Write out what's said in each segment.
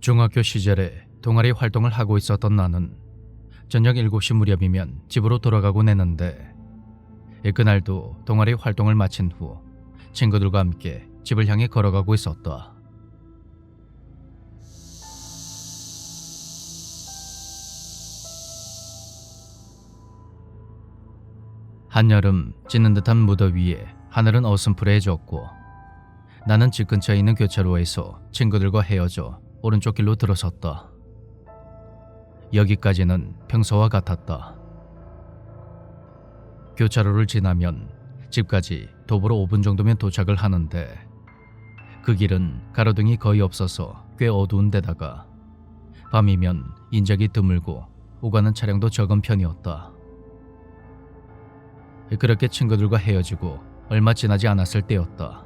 중학교 시절에 동아리 활동을 하고 있었던 나는 저녁 7시 무렵이면 집으로 돌아가곤 했는데, 그날도 동아리 활동을 마친 후 친구들과 함께 집을 향해 걸어가고 있었다. 한여름 찌는 듯한 무더위에 하늘은 어슴푸레해졌고, 나는 집 근처에 있는 교차로에서 친구들과 헤어져 오른쪽 길로 들어섰다. 여기까지는 평소와 같았다. 교차로를 지나면 집까지 도보로 5분 정도면 도착을 하는데, 그 길은 가로등이 거의 없어서 꽤 어두운 데다가 밤이면 인적이 드물고 오가는 차량도 적은 편이었다. 그렇게 친구들과 헤어지고 얼마 지나지 않았을 때였다.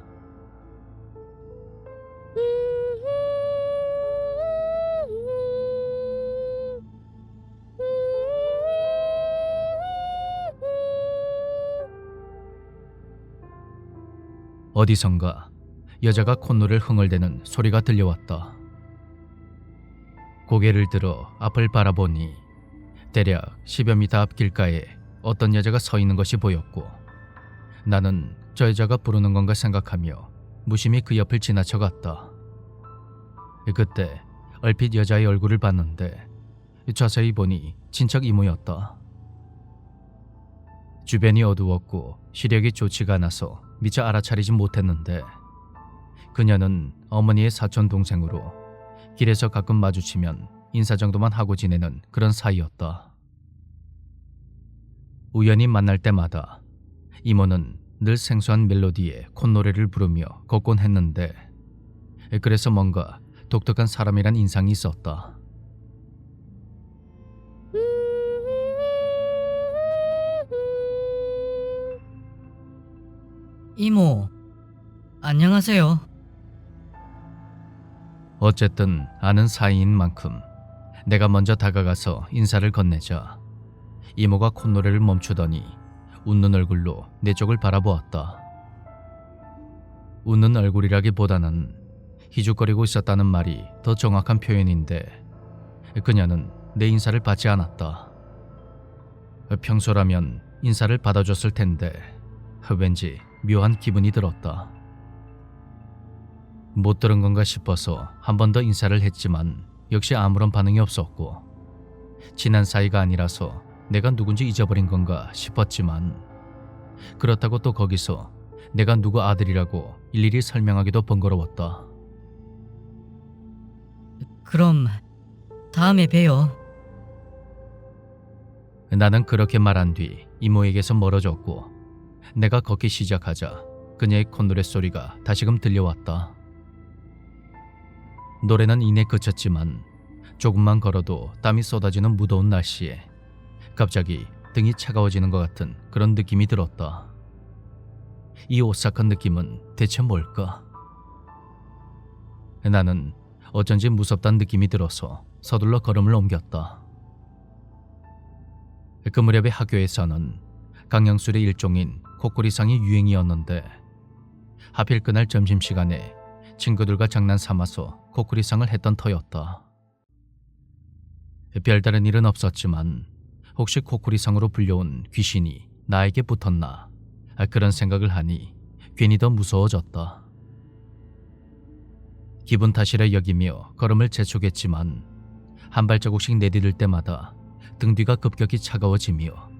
어디선가 여자가 콧노래를 흥얼대는 소리가 들려왔다. 고개를 들어 앞을 바라보니 대략 10여 미터 앞 길가에 어떤 여자가 서 있는 것이 보였고, 나는 저 여자가 부르는 건가 생각하며 무심히 그 옆을 지나쳐 갔다. 그때 얼핏 여자의 얼굴을 봤는데 자세히 보니 친척 이모였다. 주변이 어두웠고 시력이 좋지가 않아서 미처 알아차리진 못했는데, 그녀는 어머니의 사촌 동생으로 길에서 가끔 마주치면 인사 정도만 하고 지내는 그런 사이였다. 우연히 만날 때마다 이모는 늘 생소한 멜로디에 콧노래를 부르며 걷곤 했는데, 그래서 뭔가 독특한 사람이란 인상이 있었다. 이모, 안녕하세요. 어쨌든 아는 사이인 만큼 내가 먼저 다가가서 인사를 건네자 이모가 콧노래를 멈추더니 웃는 얼굴로 내 쪽을 바라보았다. 웃는 얼굴이라기보다는 희죽거리고 있었다는 말이 더 정확한 표현인데, 그녀는 내 인사를 받지 않았다. 평소라면 인사를 받아줬을 텐데 왠지 묘한 기분이 들었다. 못 들은 건가 싶어서 한 번 더 인사를 했지만 역시 아무런 반응이 없었고, 친한 사이가 아니라서 내가 누군지 잊어버린 건가 싶었지만, 그렇다고 또 거기서 내가 누구 아들이라고 일일이 설명하기도 번거로웠다. 그럼 다음에 봬요. 나는 그렇게 말한 뒤 이모에게서 멀어졌고, 내가 걷기 시작하자 그녀의 콧노래 소리가 다시금 들려왔다. 노래는 이내 그쳤지만 조금만 걸어도 땀이 쏟아지는 무더운 날씨에 갑자기 등이 차가워지는 것 같은 그런 느낌이 들었다. 이 오싹한 느낌은 대체 뭘까? 나는 어쩐지 무섭다는 느낌이 들어서 서둘러 걸음을 옮겼다. 그 무렵에 학교에서는 강령술의 일종인 코끼리상이 유행이었는데, 하필 그날 점심시간에 친구들과 장난 삼아서 코끼리상을 했던 터였다. 별다른 일은 없었지만 혹시 코끼리상으로 불려온 귀신이 나에게 붙었나, 그런 생각을 하니 괜히 더 무서워졌다. 기분 탓이라 여기며 걸음을 재촉했지만 한 발자국씩 내디딜 때마다 등 뒤가 급격히 차가워지며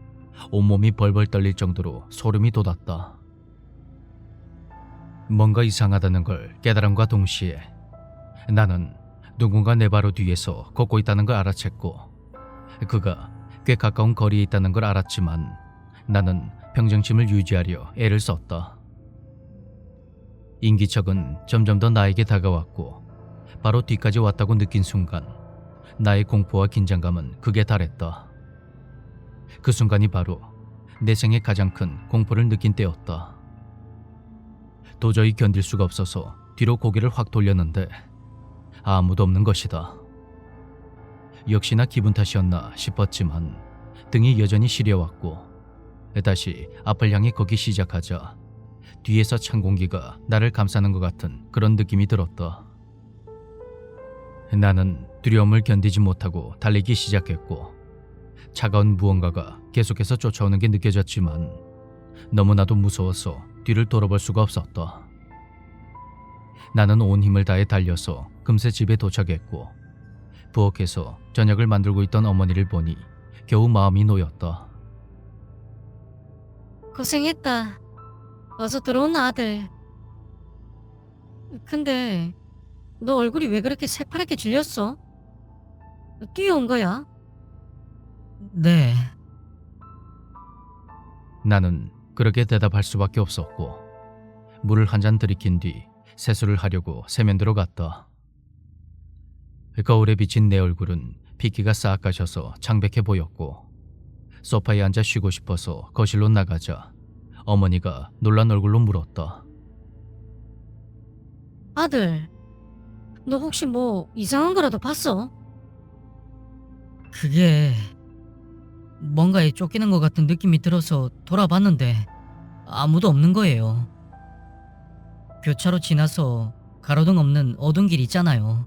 온몸이 벌벌 떨릴 정도로 소름이 돋았다. 뭔가 이상하다는 걸 깨달음과 동시에 나는 누군가 내 바로 뒤에서 걷고 있다는 걸 알아챘고, 그가 꽤 가까운 거리에 있다는 걸 알았지만 나는 평정심을 유지하려 애를 썼다. 인기척은 점점 더 나에게 다가왔고, 바로 뒤까지 왔다고 느낀 순간 나의 공포와 긴장감은 극에 달했다. 그 순간이 바로 내 생애 가장 큰 공포를 느낀 때였다. 도저히 견딜 수가 없어서 뒤로 고개를 확 돌렸는데 아무도 없는 것이다. 역시나 기분 탓이었나 싶었지만 등이 여전히 시려왔고, 다시 앞을 향해 걷기 시작하자 뒤에서 찬 공기가 나를 감싸는 것 같은 그런 느낌이 들었다. 나는 두려움을 견디지 못하고 달리기 시작했고 차가운 무언가가 계속해서 쫓아오는 게 느껴졌지만 너무나도 무서워서 뒤를 돌아볼 수가 없었다. 나는 온 힘을 다해 달려서 금세 집에 도착했고 부엌에서 저녁을 만들고 있던 어머니를 보니 겨우 마음이 놓였다. 고생했다. 어서 들어오나 아들. 근데 너 얼굴이 왜 그렇게 새파랗게 질렸어? 뛰어온 거야? 네. 나는 그렇게 대답할 수밖에 없었고 물을 한 잔 들이킨 뒤 세수를 하려고 세면대로 갔다. 거울에 비친 내 얼굴은 핏기가 싹 가셔서 창백해 보였고 소파에 앉아 쉬고 싶어서 거실로 나가자 어머니가 놀란 얼굴로 물었다. 아들, 너 혹시 뭐 이상한 거라도 봤어? 그게 뭔가에 쫓기는 것 같은 느낌이 들어서 돌아봤는데 아무도 없는 거예요. 교차로 지나서 가로등 없는 어두운 길 있잖아요.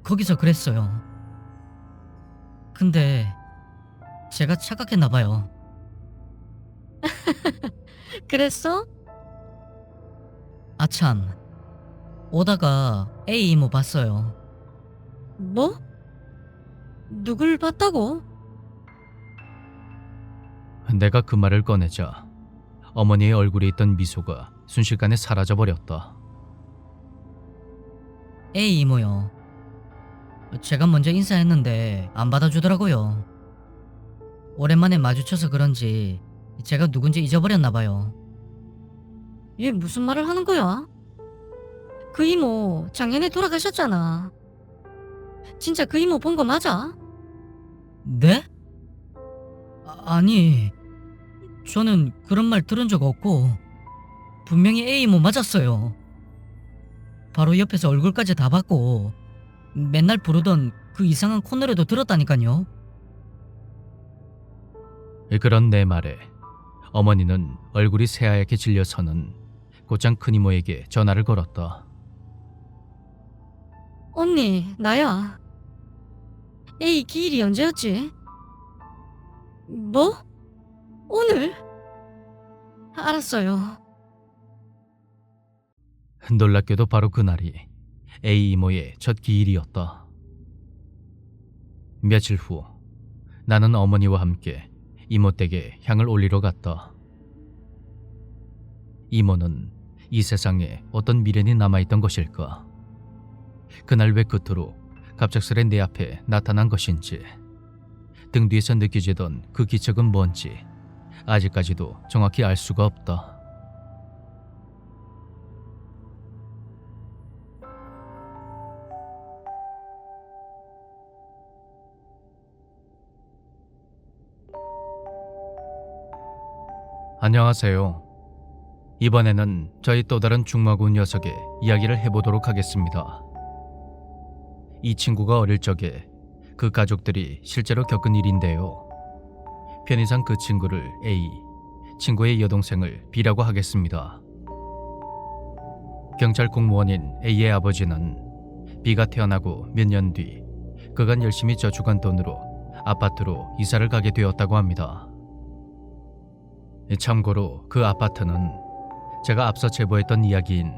거기서 그랬어요. 근데 제가 착각했나 봐요. 그랬어? 아참, 오다가 A 이모 봤어요. 뭐? 누굴 봤다고? 내가 그 말을 꺼내자 어머니의 얼굴에 있던 미소가 순식간에 사라져버렸다. A 이모요. 제가 먼저 인사했는데 안 받아주더라고요. 오랜만에 마주쳐서 그런지 제가 누군지 잊어버렸나 봐요. 얘 무슨 말을 하는 거야? 그 이모 작년에 돌아가셨잖아. 진짜 그 이모 본 거 맞아? 네? 아니, 저는 그런 말 들은 적 없고 분명히 A 이모 맞았어요. 바로 옆에서 얼굴까지 다 봤고 맨날 부르던 그 이상한 콧노래도 들었다니까요. 그런 내 말에 어머니는 얼굴이 새하얗게 질려서는 곧장 큰이모에게 전화를 걸었다. 언니, 나야. 에이, 기일이 언제였지? 뭐? 오늘? 알았어요. 놀랍게도 바로 그날이 A 이모의 첫 기일이었다. 며칠 후 나는 어머니와 함께 이모 댁에 향을 올리러 갔다. 이모는 이 세상에 어떤 미련이 남아있던 것일까? 그날 왜 그토록 갑작스레 내 앞에 나타난 것인지, 등 뒤에서 느껴지던 그 기척은 뭔지 아직까지도 정확히 알 수가 없다. 안녕하세요. 이번에는 저희 또 다른 중마고운 녀석의 이야기를 해보도록 하겠습니다. 이 친구가 어릴 적에 그 가족들이 실제로 겪은 일인데요. 편의상 그 친구를 A, 친구의 여동생을 B라고 하겠습니다. 경찰 공무원인 A의 아버지는 B가 태어나고 몇 년 뒤 그간 열심히 저축한 돈으로 아파트로 이사를 가게 되었다고 합니다. 참고로 그 아파트는 제가 앞서 제보했던 이야기인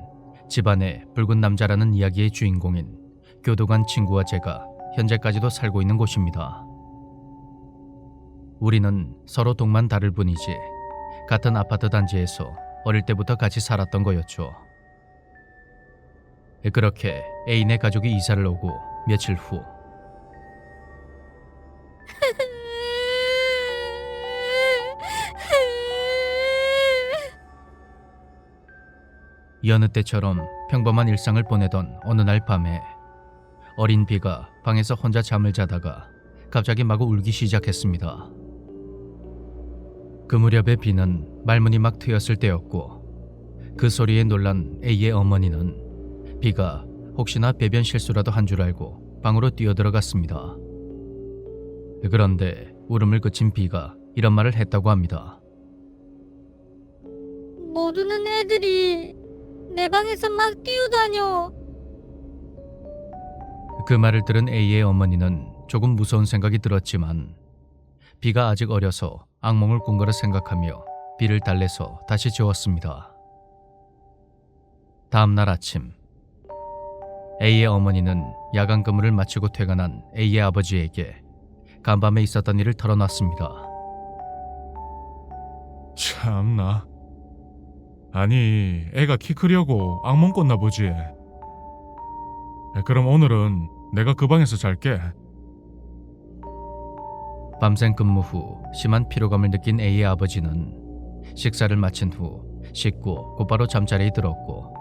집안의 붉은 남자라는 이야기의 주인공인 교도관 친구와 제가 현재까지도 살고 있는 곳입니다. 우리는 서로 동만 다를 뿐이지 같은 아파트 단지에서 어릴 때부터 같이 살았던 거였죠. 그렇게 A네 가족이 이사를 오고 며칠 후 여느 때처럼 평범한 일상을 보내던 어느 날 밤에 어린 B가 방에서 혼자 잠을 자다가 갑자기 마구 울기 시작했습니다. 그 무렵에 B는 말문이 막 트였을 때였고 그 소리에 놀란 A의 어머니는 B가 혹시나 배변 실수라도 한 줄 알고 방으로 뛰어들어갔습니다. 그런데 울음을 그친 B가 이런 말을 했다고 합니다. 모르는 애들이 내 방에서 막 뛰어다녀. 그 말을 들은 A의 어머니는 조금 무서운 생각이 들었지만 B가 아직 어려서 악몽을 꾼 거라 생각하며 B를 달래서 다시 재웠습니다. 다음 날 아침 A의 어머니는 야간 근무를 마치고 퇴근한 A의 아버지에게 간밤에 있었던 일을 털어놨습니다. 참나. 아니, 애가 키 크려고 악몽 꿨나 보지. 그럼 오늘은 내가 그 방에서 잘게. 밤샘 근무 후 심한 피로감을 느낀 A의 아버지는 식사를 마친 후 씻고 곧바로 잠자리에 들었고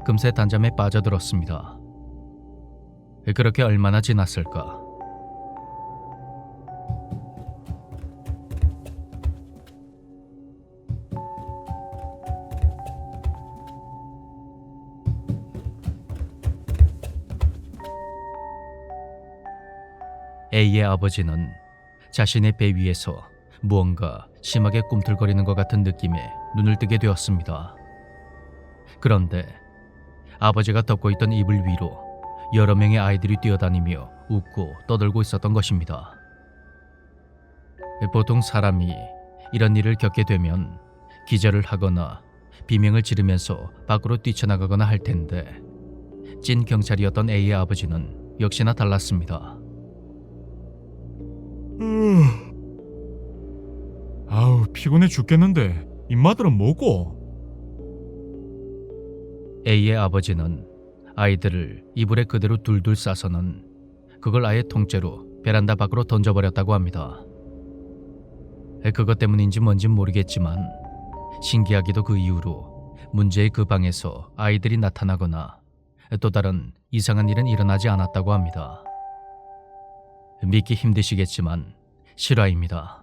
금세 단잠에 빠져들었습니다. 그렇게 얼마나 지났을까? A의 아버지는 자신의 배 위에서 무언가 심하게 꿈틀거리는 것 같은 느낌에 눈을 뜨게 되었습니다. 그런데 아버지가 덮고 있던 이불 위로 여러 명의 아이들이 뛰어다니며 웃고 떠들고 있었던 것입니다. 보통 사람이 이런 일을 겪게 되면 기절을 하거나 비명을 지르면서 밖으로 뛰쳐나가거나 할 텐데 찐 경찰이었던 A의 아버지는 역시나 달랐습니다. 아우, 피곤해 죽겠는데 입마들은 뭐고? A의 아버지는 아이들을 이불에 그대로 둘둘 싸서는 그걸 아예 통째로 베란다 밖으로 던져버렸다고 합니다. 그것 때문인지 뭔진 모르겠지만 신기하게도 그 이후로 문제의 그 방에서 아이들이 나타나거나 또 다른 이상한 일은 일어나지 않았다고 합니다. 믿기 힘드시겠지만 실화입니다.